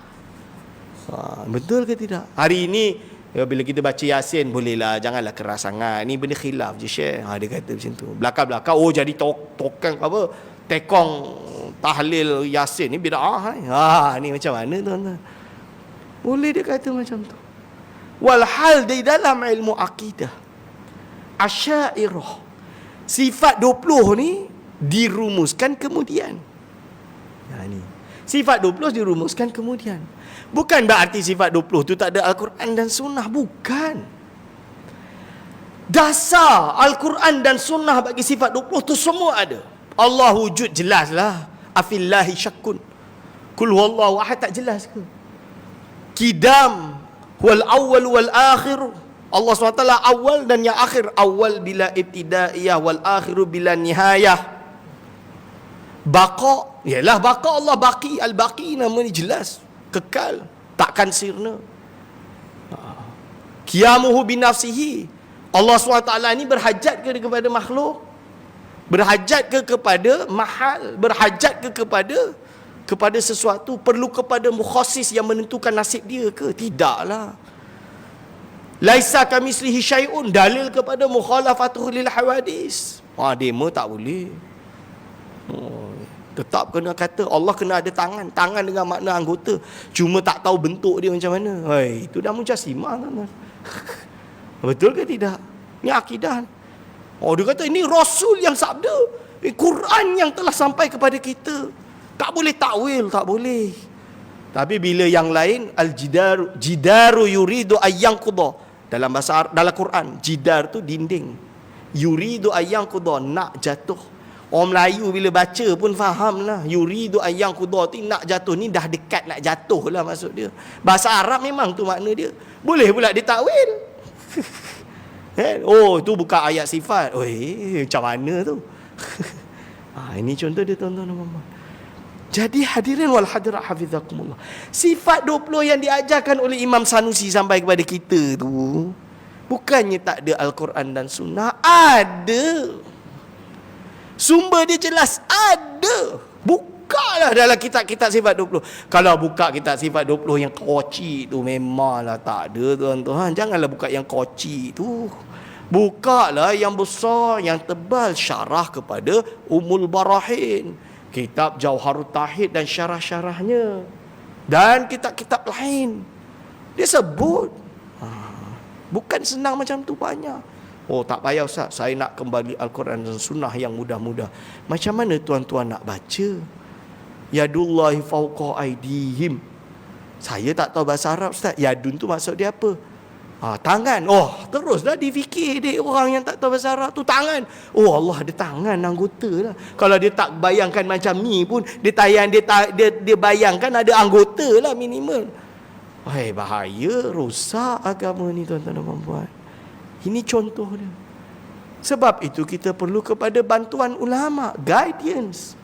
Betul ke tidak? Hari ini bila kita baca Yasin, bolehlah, janganlah keras sangat. Ni benda khilaf je, Syekh. Dia kata macam tu. Belakang-belakang, oh jadi tokang apa, tekong tahlil Yasin ni bid'ah ni. Ni macam mana, tuan-tuan? Boleh dia kata macam tu. Walhal di dalam ilmu akidah Asy'ariyah, sifat 20 ni dirumuskan kemudian. Ni sifat 20 dirumuskan kemudian. Bukan berarti sifat 20 tu tak ada Al-Quran dan Sunnah. Bukan. Dasar Al-Quran dan Sunnah bagi sifat 20 tu semua ada. Allah wujud, jelaslah. Afillahi syakkun, Kul huwallahu ahad, tak jelas ke? Qidam wal awal wal akhir. Allah SWT awal dan yang akhir. Awal bila ibtidaiyah, wal akhiru bila nihayah. Baqa, yalah baqa, Allah baqi, al-baqi nama ni jelas, kekal, takkan sirna. Qiyamuhu binafsihi, Allah SWT ni berhajat ke kepada makhluk? Berhajat ke kepada mahal? Berhajat ke kepada sesuatu? Perlu kepada mukhasis yang menentukan nasib dia ke? Tidaklah. Laisa kamislihi syai'un, dalil kepada mukhalafatuhu lil hawadis. Demo tak boleh. Tetap kena kata Allah kena ada tangan. Tangan dengan makna anggota, cuma tak tahu bentuk dia macam mana. Itu dah mujassimah, tuan-tuan. Betul ke tidak? Ni akidah. Oh, dia kata ini Rasul yang sabda, Quran yang telah sampai kepada kita. Tak boleh takwil, tak boleh. Tapi bila yang lain, jidaru yuridu ayyanqudha. Dalam bahasa Arab, dalam Quran, jidar tu dinding. Yuridu ayyanqudha, nak jatuh. Orang Melayu bila baca pun faham lah. Yuridu ayyanqudha tu nak jatuh, ni dah dekat nak jatuh lah maksud dia. Bahasa Arab memang tu makna dia. Boleh pula ditakwil. Oh, tu bukan ayat sifat. Macam mana tu? Ini contoh dia, tuan-tuan dan puan-puan. Jadi hadirin wal hadirat hafizakumullah, sifat 20 yang diajarkan oleh Imam Sanusi sampai kepada kita tu, bukannya tak ada Al-Quran dan Sunnah. Ada. Sumber dia jelas ada. Bukalah dalam kitab-kitab sifat 20. Kalau buka kitab sifat 20 yang koci tu, memanglah tak ada, tuan-tuan. Janganlah buka yang koci tu. Bukalah yang besar, yang tebal, syarah kepada Ummul Barahin, kitab Jauharut Tauhid dan syarah-syarahnya, dan kitab-kitab lain. Dia sebut. Bukan senang macam tu banyak. Oh, tak payah Ustaz, saya nak kembali Al-Quran dan Sunnah yang mudah-mudah. Macam mana tuan-tuan nak baca? Yadullahi fawqa aydihim. Saya tak tahu bahasa Arab Ustaz. Yadun tu maksud dia apa? Tangan. Oh, teruslah difikir dia orang yang tak tahu bahasa Arab tu, tangan. Oh, Allah ada tangan, anggota lah. Kalau dia tak bayangkan macam ni pun, dia bayangkan ada anggota lah minimal. Bahaya, rosak agama ni, tuan-tuan dan puan-puan. Ini contoh dia. Sebab itu kita perlu kepada bantuan ulama, guidance.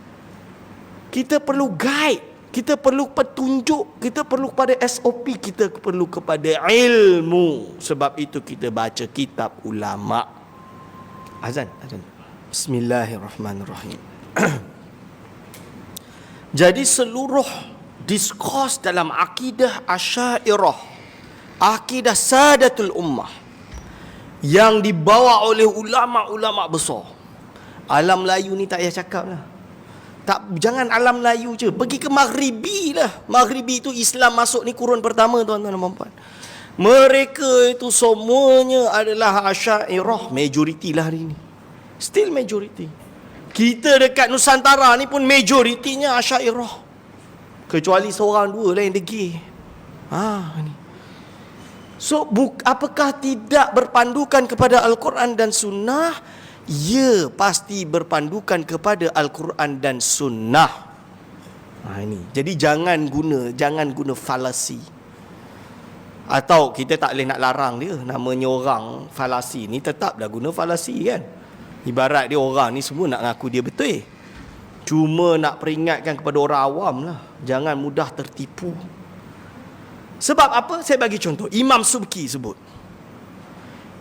Kita perlu guide, kita perlu petunjuk, kita perlu kepada SOP, kita perlu kepada ilmu. Sebab itu kita baca kitab ulama. Azan. Bismillahirrahmanirrahim. Jadi seluruh diskurs dalam akidah Asy'ariyah, akidah Sadatul Ummah, yang dibawa oleh ulama-ulama besar. Alam Melayu ni tak payah cakap lah. Jangan alam Melayu je, pergi ke Maghribi lah. Maghribi itu Islam masuk ni kurun pertama, tuan-tuan dan puan-puan. Mereka itu semuanya adalah Asy'ariyah, majoriti lah hari ni. Still majority. Kita dekat Nusantara ni pun majoritinya Asy'ariyah. Kecuali seorang dua lah yang degil. Ni. So, apakah tidak berpandukan kepada Al-Quran dan Sunnah? Ya, pasti berpandukan kepada Al-Quran dan Sunnah. Ini. Jadi jangan guna falasi. Atau kita tak boleh nak larang dia. Namanya orang falasi ni, tetaplah guna falasi kan. Ibarat dia orang ni semua nak ngaku dia betul. Cuma nak peringatkan kepada orang awam lah, jangan mudah tertipu. Sebab apa? Saya bagi contoh. Imam Subki sebut,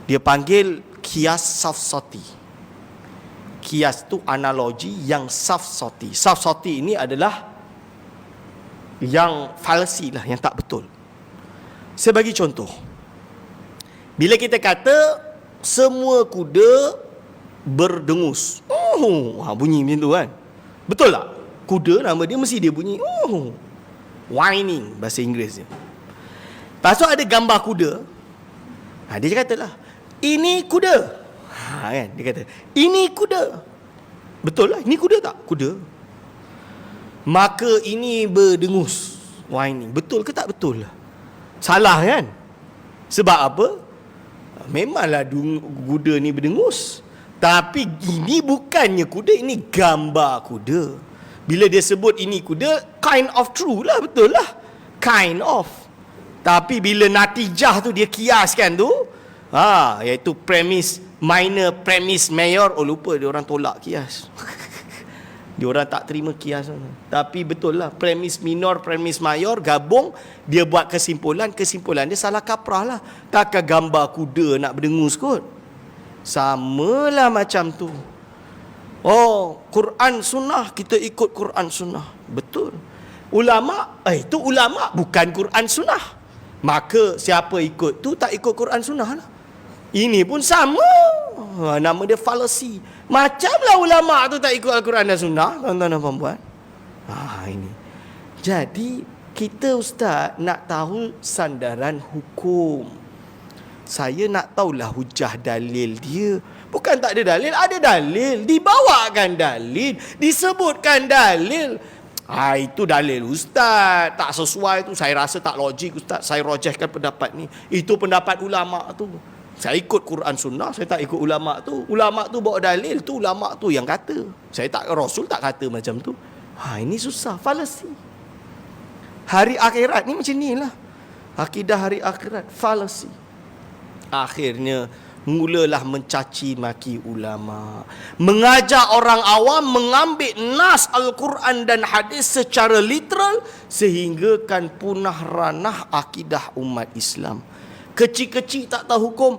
dia panggil kias safsati. Kias tu analogi yang safsati. Safsati ini adalah yang falsi lah, yang tak betul. Saya bagi contoh. Bila kita kata semua kuda berdengus, bunyi macam tu kan, betul tak? Kuda nama dia mesti dia bunyi whining, bahasa Inggeris dia. Lepas tu ada gambar kuda. Dia katalah, ini kuda. Kan? Dia kata, ini kuda. Betul lah, ini kuda tak? Kuda. Maka ini berdengus, whining. Betul ke tak betul lah? Salah kan? Sebab apa? Memanglah kuda ni berdengus. Tapi ini bukannya kuda, ini gambar kuda. Bila dia sebut ini kuda, kind of true lah, betul lah. Kind of. Tapi bila natijah tu dia kiaskan tu, iaitu premis minor, premis mayor, lupa dia orang tolak kias. Dia orang tak terima kias. Tapi betul lah, premis minor, premis mayor gabung, dia buat kesimpulan dia salah kaprah lah. Takkan gambar kuda nak berdengus kot. Samalah macam tu. Quran Sunnah, kita ikut Quran Sunnah. Betul. Ulama, itu ulama, bukan Quran Sunnah. Maka siapa ikut tu tak ikut Quran Sunnah lah. Ini pun sama. Nama dia falasi. Macamlah ulama tu tak ikut Al-Quran dan Sunnah, tuan-tuan dan puan-puan. Ini. Jadi kita ustaz nak tahu sandaran hukum. Saya nak tahulah hujah dalil dia. Bukan tak ada dalil, ada dalil. Dibawakan dalil, disebutkan dalil. Itu dalil ustaz, tak sesuai tu, saya rasa tak logik ustaz, saya rojehkan pendapat ni. Itu pendapat ulama tu. Saya ikut Quran Sunnah, saya tak ikut ulama tu. Ulama tu bawa dalil, tu ulama tu yang kata. Saya tak, Rasul tak kata macam tu. Ini susah, falasi. Hari akhirat ni macam ni lah. Akidah hari akhirat, falasi. Akhirnya mulalah mencaci maki ulama, mengajak orang awam mengambil nas Al-Quran dan hadis secara literal, sehingga kan punah ranah akidah umat Islam. Kecil-kecil tak tahu hukum.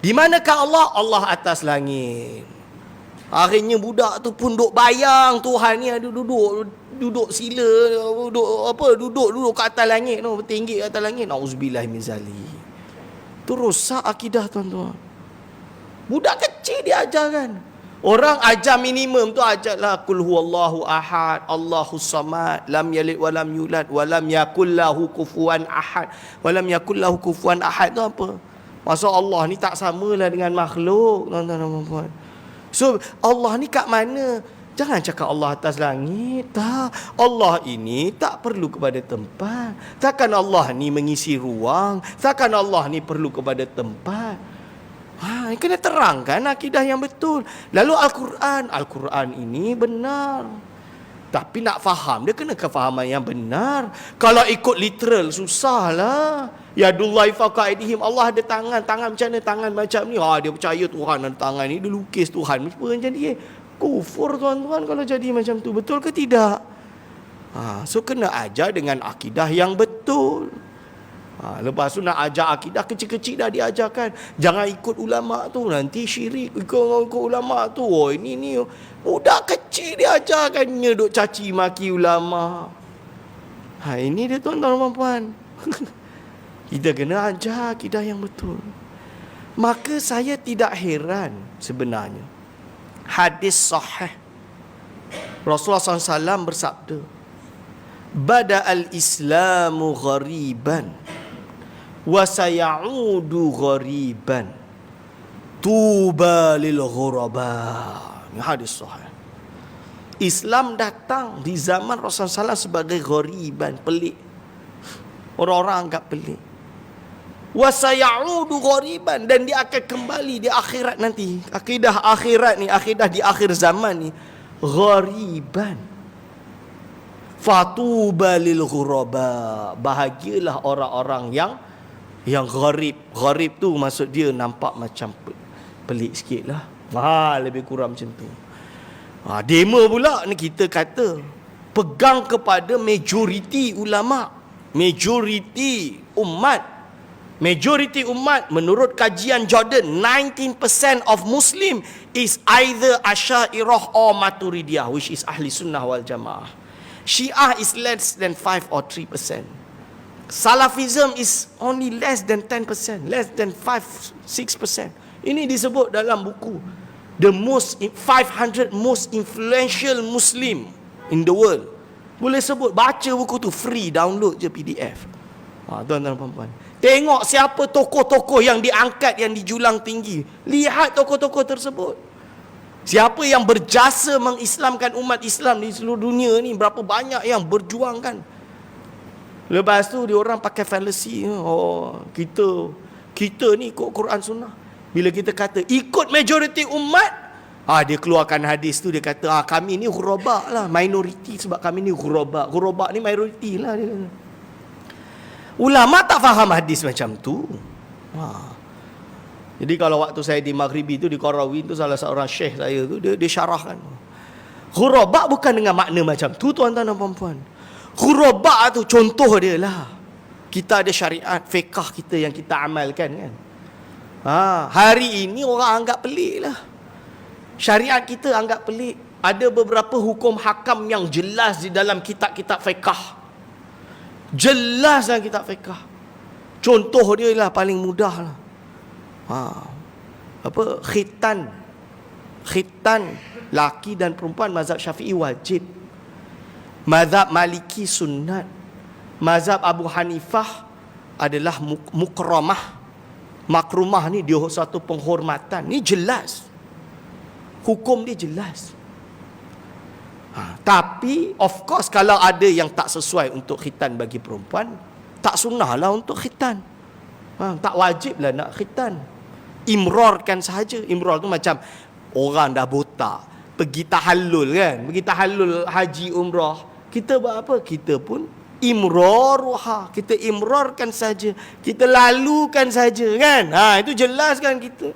Di manakah Allah? Allah atas langit. Akhirnya budak tu pun duk bayang Tuhan ni ada duduk sila, duduk kat atas langit tu, bertinggi kat atas langit. Nauzubillah min zalik. Tu rosak akidah tuan-tuan. Budak kecil diajarkan. Orang ajar minimum tu ajarlah qul huwallahu ahad, Allahus samad, lam yalid wa lam yulad wa lam yakul lahu kufuwan ahad. Wa lam yakul lahu kufuwan ahad tu apa? Maksud Allah ni tak samalah dengan makhluk, tuan-tuan dan puan-puan. So Allah ni kat mana? Jangan cakap Allah atas langit. Tak. Allah ini tak perlu kepada tempat. Takkan Allah ni mengisi ruang. Takkan Allah ni perlu kepada tempat. Kena terangkan akidah yang betul. Lalu Al-Quran ini benar. Tapi nak faham, dia kena kefahaman yang benar. Kalau ikut literal, susahlah. Yadullahi fawqa aydihim. Allah ada tangan. Tangan macam mana? Tangan macam ni. Dia percaya Tuhan ada tangan ni. Dia lukis Tuhan. Macam dia. Kufur tuan-tuan kalau jadi macam tu. Betul ke tidak? So kena ajar dengan akidah yang betul. Lepas tu nak ajar akidah, kecil-kecil dah diajarkan. Jangan ikut ulama tu, nanti syirik. Ikut ulama tu, ini budak kecil diajarkannya duk caci maki ulama. Ini dia tuan-tuan dan puan. Kita kena ajar akidah yang betul. Maka saya tidak heran sebenarnya, hadis sahih Rasulullah SAW bersabda, Bada'al Islamu ghariban wa sayaudu ghariban tuba lil ghuraba. Ini hadis sahih. Islam datang di zaman Rasulullah SAW sebagai ghariban, pelik. Orang-orang anggap pelik. Wa sayaudu ghariban, dan dia akan kembali di akhirat nanti. Akidah akhirat ni, akidah di akhir zaman ni, ghariban. Fatuba lil ghuraba. Bahagialah orang-orang yang gharib. Gharib tu maksud dia nampak macam pelik sikit lah. Lebih kurang macam tu. Demo pula ni kita kata pegang kepada majoriti ulama, majoriti umat. Majoriti umat menurut kajian Jordan, 19% of Muslim is either Asy'ariyah or Maturidiyah, which is Ahli Sunnah wal Jamaah. Syiah is less than 5 or 3%. Salafism is only less than 10%, less than 5-6%. Ini disebut dalam buku The 500 most influential Muslim in the world. Boleh sebut, baca buku tu free, download je PDF. Tuan-tuan dan puan-puan, tengok siapa tokoh-tokoh yang diangkat, yang dijulang tinggi. Lihat tokoh-tokoh tersebut. Siapa yang berjasa mengislamkan umat Islam di seluruh dunia ni, berapa banyak yang berjuangkan. Lepas tu dia orang pakai fallacy. Kita ni ikut Quran Sunnah. Bila kita kata ikut majoriti umat, dia keluarkan hadis tu, dia kata kami ni ghuraba lah, minoriti, sebab kami ni ghuraba. Ghuraba ni minoriti lah dia. Ulama tak faham hadis macam tu. Jadi kalau waktu saya di Maghribi tu, di Qarawin tu, salah seorang syekh saya tu, dia syarahkan, ghuraba bukan dengan makna macam tu tuan-tuan dan puan-puan. Ghuraba tu contoh dia lah. Kita ada syariat fiqh kita yang kita amalkan kan. Hari ini orang anggap pelik lah. Syariat kita anggap pelik. Ada beberapa hukum hakam yang jelas di dalam kitab-kitab fiqh. Jelas dalam kitab fiqh. Contoh dia lah paling mudah lah. Khitan laki dan perempuan mazhab Syafi'i wajib. Mazhab Maliki sunnat. Mazhab Abu Hanifah adalah mukramah. Makrumah ni dia satu penghormatan. Ni jelas. Hukum dia jelas. Tapi of course kalau ada yang tak sesuai untuk khitan bagi perempuan, tak sunnah lah untuk khitan. Tak wajib lah nak khitan. Imrarkan sahaja. Imrar tu macam orang dah botak, pergi tahallul kan, pergi tahallul haji umrah. Kita buat apa? Kita pun imraruha, kita imrarkan saja, kita lalukan saja kan. Itu jelas kan kita.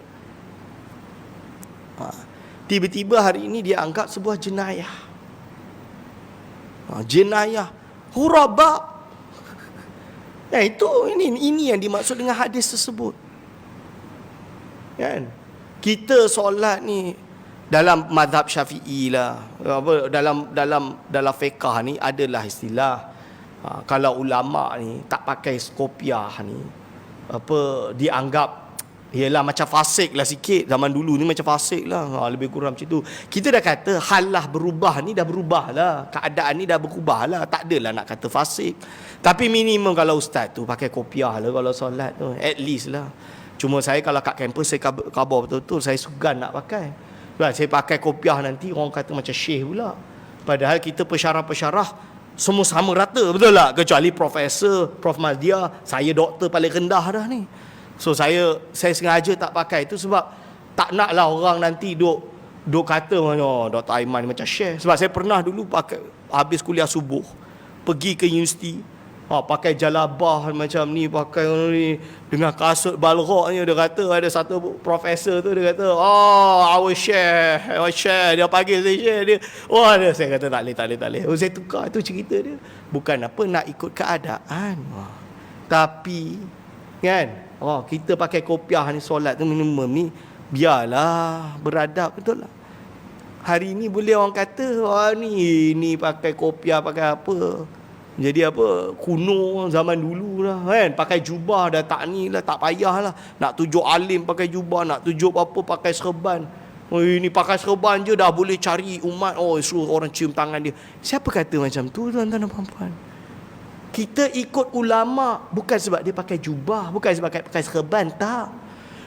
Tiba-tiba hari ini dia anggap sebuah jenayah. Jenayah huraba. Itu ini yang dimaksud dengan hadis tersebut. Kan? Kita solat ni dalam mazhab Syafi'i lah. Dalam fiqh ni adalah istilah. Kalau ulama ni tak pakai kopiah ni, dianggap ialah macam fasik lah sikit. Zaman dulu ni macam fasik lah, lebih kurang macam tu. Kita dah kata halah berubah ni dah berubah lah, keadaan ni dah berubah lah, tak adalah nak kata fasik. Tapi minimum kalau ustaz tu pakai kopiah lah kalau solat tu, at least lah. Cuma saya kalau kat kampus saya khabar betul-betul, saya segan nak pakai. Saya pakai kopiah nanti orang kata macam syekh pula. Padahal kita pensyarah-pensyarah semua sama rata, betul tak? Kecuali profesor, Prof Mazdia, saya doktor paling rendah dah ni. So saya sengaja tak pakai itu sebab tak naklah orang nanti duk kata Dr. Aiman macam syekh. Sebab saya pernah dulu pakai, habis kuliah subuh pergi ke universiti, pakai jalabah macam ni, pakai ni dengan kasut balroknya. Dia kata ada satu profesor tu, dia kata our syekh dia panggil saya syekh dia. Saya kata tak boleh. Saya tukar tu cerita dia. Bukan apa nak ikut keadaan. Tapi kan, kita pakai kopiah ni solat tu minimum ni biarlah beradab, betul lah. Hari ni boleh orang kata ni pakai kopiah, pakai apa, jadi apa, kuno zaman dulu lah kan. Pakai jubah dah tak ni lah, tak payah lah. Nak tunjuk alim pakai jubah, nak tunjuk apa pakai serban. Ini pakai serban je dah boleh cari umat, suruh orang cium tangan dia. Siapa kata macam tu, tuan-tuan dan puan-puan? Kita ikut ulama bukan sebab dia pakai jubah, bukan sebab pakai serban, tak.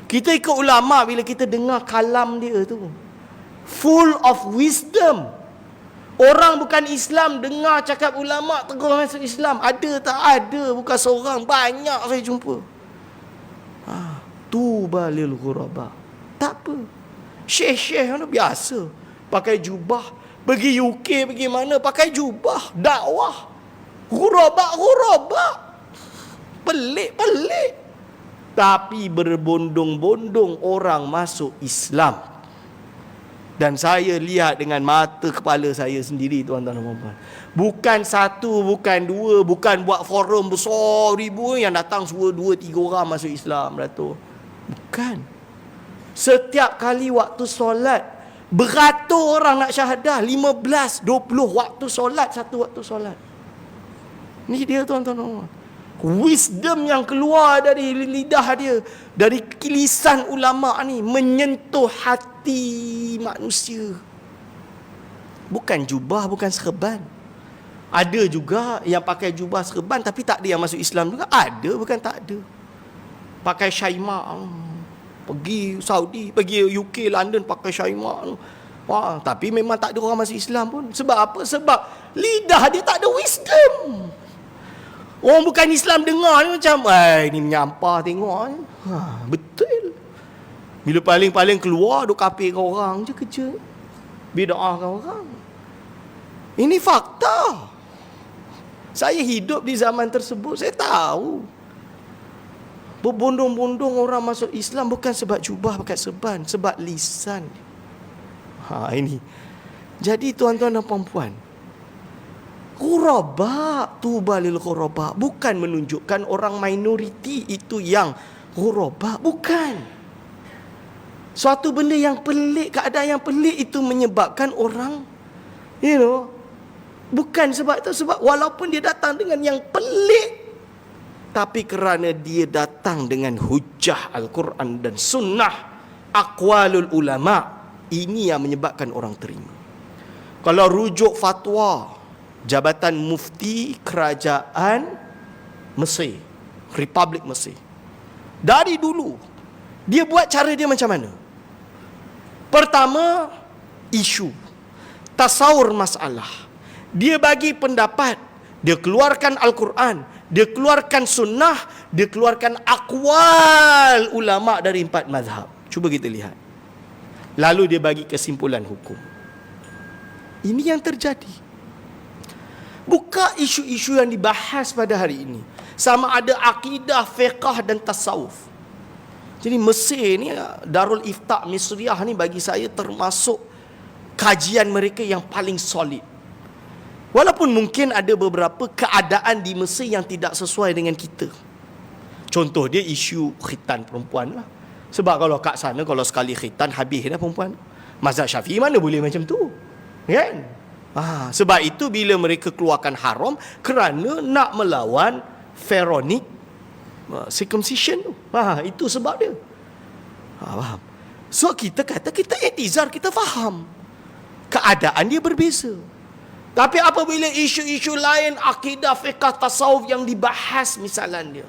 Kita ikut ulama bila kita dengar kalam dia tu full of wisdom. Orang bukan Islam dengar cakap ulama tegur masuk Islam. Ada tak? Ada, bukan seorang, banyak saya jumpa. Tuba lil ghuraba. Tak apa. Syekh-syekh tu biasa pakai jubah, pergi UK, pergi mana pakai jubah, dakwah. Ghuraba. Pelik. Tapi berbondong-bondong orang masuk Islam. Dan saya lihat dengan mata kepala saya sendiri, tuan-tuan dan puan-puan. Bukan satu, bukan dua, bukan buat forum besar ribu yang datang 2-3 orang masuk Islam, Dato'. Bukan. Setiap kali waktu solat, beratus orang nak syahadah, 15, 20 waktu solat, satu waktu solat. Ni dia, tuan-tuan. Wisdom yang keluar dari lidah dia, dari lisan ulama ni, menyentuh hati manusia. Bukan jubah, bukan serban. Ada juga yang pakai jubah serban tapi tak ada yang masuk Islam juga. Ada, bukan tak ada. Pakai syaimah, pergi Saudi, pergi UK, London pakai syaimah. Tapi memang tak ada orang masuk Islam pun. Sebab apa? Sebab lidah dia tak ada wisdom. Orang bukan Islam dengar ni macam, ni menyampah tengok ni. Betul. Bila paling-paling keluar, duk kafirkan orang je kerja. Bida'ahkan orang. Ini fakta. Saya hidup di zaman tersebut, saya tahu. Berbondong-bondong orang masuk Islam bukan sebab jubah, bukan serban, sebab lisan. Ini. Jadi tuan-tuan dan puan-puan, ghuraba, tuba lil ghuraba, bukan menunjukkan orang minoriti itu yang ghuraba, bukan. Suatu benda yang pelik, keadaan yang pelik itu menyebabkan orang, bukan sebab itu, sebab walaupun dia datang dengan yang pelik, tapi kerana dia datang dengan hujah Al-Quran dan sunnah, aqwalul ulama, ini yang menyebabkan orang terima. Kalau rujuk fatwa Jabatan Mufti Kerajaan Mesir, Republik Mesir, dari dulu dia buat cara dia macam mana? Pertama, isu, tasawur masalah. Dia bagi pendapat, dia keluarkan Al-Quran, dia keluarkan sunnah, dia keluarkan akwal ulama dari 4 mazhab. Cuba kita lihat. Lalu dia bagi kesimpulan hukum. Ini yang terjadi. Buka isu-isu yang dibahas pada hari ini. Sama ada akidah, fiqah dan tasawuf. Jadi Mesir ni, Darul Ifta' Misriah ni bagi saya termasuk kajian mereka yang paling solid. Walaupun mungkin ada beberapa keadaan di Mesir yang tidak sesuai dengan kita. Contoh dia isu khitan perempuan lah. Sebab kalau kat sana, kalau sekali khitan, habis dah perempuan. Mazhab Syafi'i mana boleh macam tu, kan? Sebab itu bila mereka keluarkan haram kerana nak melawan pharaonic circumcision tu. Itu sebab dia. Faham? So kita kata, kita i'tizar, kita faham keadaan dia berbeza. Tapi apabila isu-isu lain, akidah, fiqah, tasawuf yang dibahas misalnya,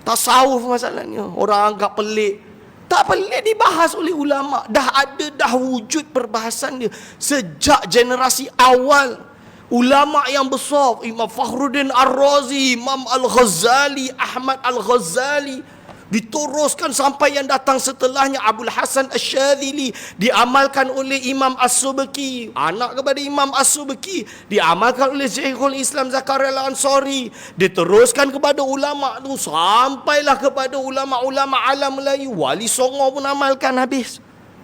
tasawuf masalahnya, orang anggap pelik. Tak pelik, dibahas oleh ulama. Dah wujud perbahasan dia sejak generasi awal. Ulama yang besar, Imam Fakhruddin Ar-Razi, Imam Al-Ghazali, Ahmad Al-Ghazali, diteruskan sampai yang datang setelahnya, Abul Hasan Asy-Syadzili, diamalkan oleh Imam As-Subki, anak kepada Imam As-Subki, diamalkan oleh Syekhul Islam Zakaria Al-Ansari, diteruskan kepada ulama tu sampailah kepada ulama-ulama alam Melayu. Wali Songo pun amalkan habis,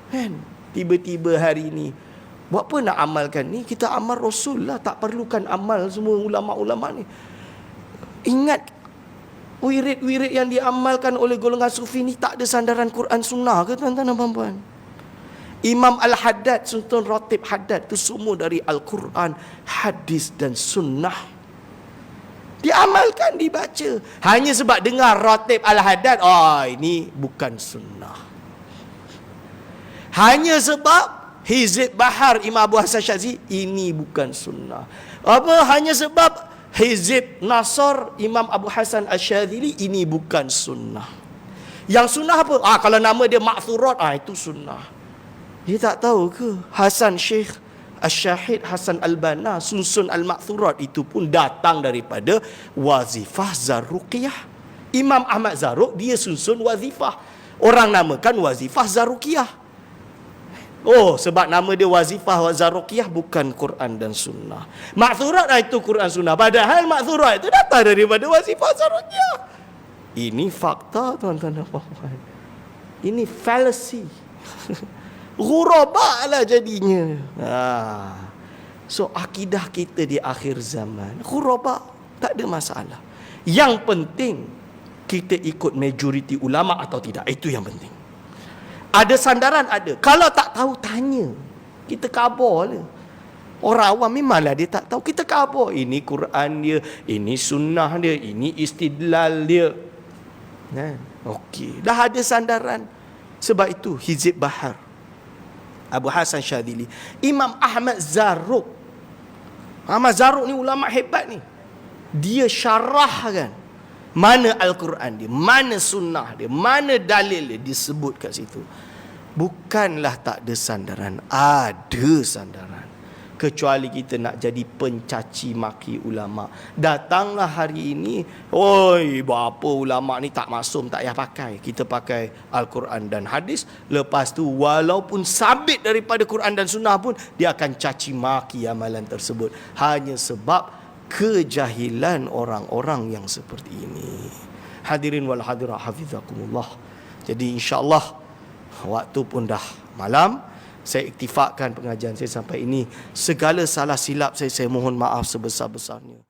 kan? Tiba-tiba hari ini, buat apa nak amalkan ni? Kita amal Rasul lah, tak perlukan amal semua ulama-ulama ni. Ingat, wirid-wirid yang diamalkan oleh golongan sufi ni tak ada sandaran Quran Sunnah ke tuan-tuan dan puan-puan? Imam Al-Haddad, Sultan Ratib Haddad, itu semua dari Al-Quran, hadis dan sunnah. Diamalkan, dibaca. Hanya sebab dengar Ratib Al-Haddad, ini bukan sunnah. Hanya sebab Hizib Bahar Imam Abu Hasan Syadzili, ini bukan sunnah. Hanya sebab Hizib Nasr Imam Abu Hasan Asy-Syadzili, ini bukan sunnah. Yang sunnah apa? Kalau nama dia Ma'thurat, itu sunnah. Dia tak tahu ke Hasan Syekh Asy-Syahid Hasan Al-Banna susun Al-Ma'thurat itu pun datang daripada wazifah Zarruqiyah. Imam Ahmad Zarruq dia susun wazifah. Orang namakan wazifah Zarruqiyah. Sebab nama dia wazifah Zarruqiyah, bukan Quran dan sunnah. Ma'thurat itu Quran sunnah. Padahal Ma'thurat itu datang daripada wazifah Zarruqiyah. Ini fakta tuan-tuan dan puan-puan. Ini fallacy. Ghuraba lah jadinya. So akidah kita di akhir zaman ghuraba, tak ada masalah. Yang penting kita ikut majoriti ulama atau tidak, itu yang penting. Ada sandaran, ada. Kalau tak tahu, tanya. Kita khabar lah. Orang awam memanglah dia tak tahu. Kita khabar. Ini Quran dia, ini sunnah dia, ini istidlal dia. Okey. Dah ada sandaran. Sebab itu Hizib Bahar Abu Hasan Syadzili, Imam Ahmad Zarruq. Ahmad Zarruq ni ulama hebat ni. Dia syarahkan mana Al-Quran dia, mana sunnah dia, mana dalil dia, disebut kat situ. Bukanlah tak ada sandaran, ada sandaran. Kecuali kita nak jadi pencaci maki ulama. Datanglah hari ini, berapa ulama ni tak maksum, tak payah pakai. Kita pakai Al-Quran dan hadis. Lepas tu walaupun sabit daripada Quran dan sunnah pun, dia akan caci maki amalan tersebut. Hanya sebab kejahilan orang-orang yang seperti ini. Hadirin wal hadirat hafizakumullah. Jadi insya-Allah waktu pun dah malam. Saya iktifakkan pengajian saya sampai ini. Segala salah silap saya mohon maaf sebesar-besarnya.